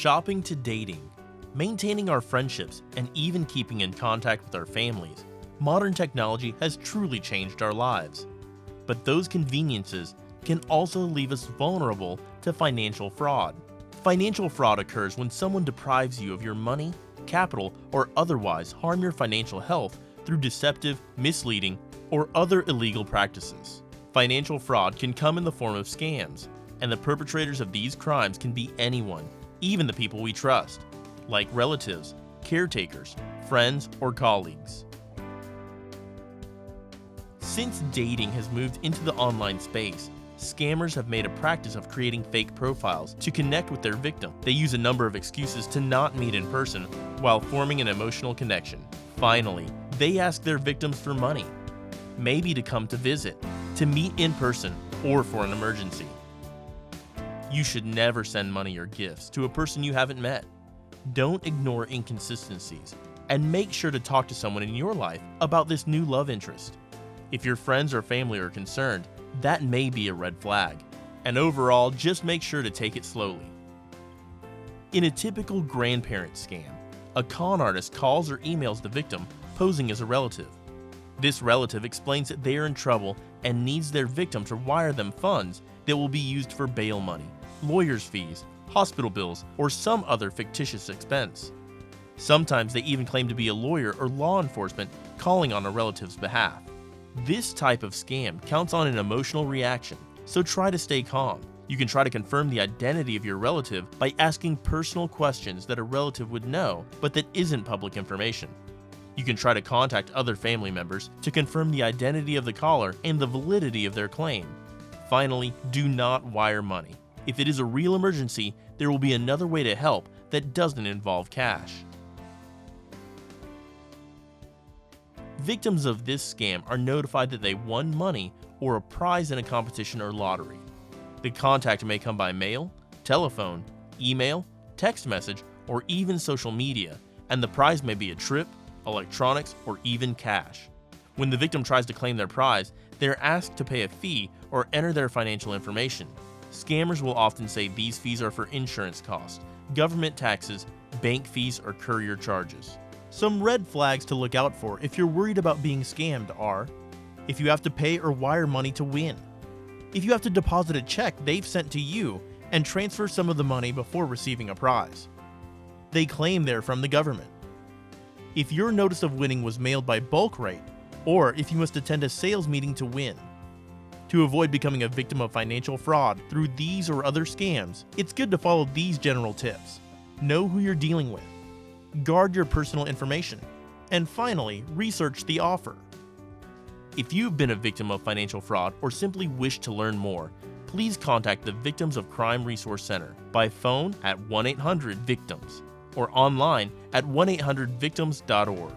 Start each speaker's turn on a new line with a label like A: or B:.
A: shopping to dating, maintaining our friendships, and even keeping in contact with our families, modern technology has truly changed our lives. But those conveniences can also leave us vulnerable to financial fraud. Financial fraud occurs when someone deprives you of your money, capital, or otherwise harm your financial health through deceptive, misleading, or other illegal practices. Financial fraud can come in the form of scams, and the perpetrators of these crimes can be anyone, even the people we trust, like relatives, caretakers, friends, or colleagues. Since dating has moved into the online space, scammers have made a practice of creating fake profiles to connect with their victim. They use a number of excuses to not meet in person while forming an emotional connection. Finally, they ask their victims for money, maybe to come to visit, to meet in person, or for an emergency. You should never send money or gifts to a person you haven't met. Don't ignore inconsistencies, and make sure to talk to someone in your life about this new love interest. If your friends or family are concerned, that may be a red flag. And overall, just make sure to take it slowly. In a typical grandparent scam, a con artist calls or emails the victim posing as a relative. This relative explains that they are in trouble and needs their victim to wire them funds that will be used for bail money, lawyer's fees, hospital bills, or some other fictitious expense. Sometimes they even claim to be a lawyer or law enforcement calling on a relative's behalf. This type of scam counts on an emotional reaction, so try to stay calm. You can try to confirm the identity of your relative by asking personal questions that a relative would know, but that isn't public information. You can try to contact other family members to confirm the identity of the caller and the validity of their claim. Finally, do not wire money. If it is a real emergency, there will be another way to help that doesn't involve cash. Victims of this scam are notified that they won money or a prize in a competition or lottery. The contact may come by mail, telephone, email, text message, or even social media, and the prize may be a trip, electronics, or even cash. When the victim tries to claim their prize, they are asked to pay a fee or enter their financial information. Scammers will often say these fees are for insurance costs, government taxes, bank fees, or courier charges. Some red flags to look out for if you're worried about being scammed are: if you have to pay or wire money to win, if you have to deposit a check they've sent to you and transfer some of the money before receiving a prize, they claim they're from the government, if your notice of winning was mailed by bulk rate, or if you must attend a sales meeting to win. To avoid becoming a victim of financial fraud through these or other scams, it's good to follow these general tips. Know who you're dealing with. Guard your personal information. And finally, research the offer. If you've been a victim of financial fraud or simply wish to learn more, please contact the Victims of Crime Resource Center by phone at 1-800-VICTIMS or online at 1-800-VICTIMS.org.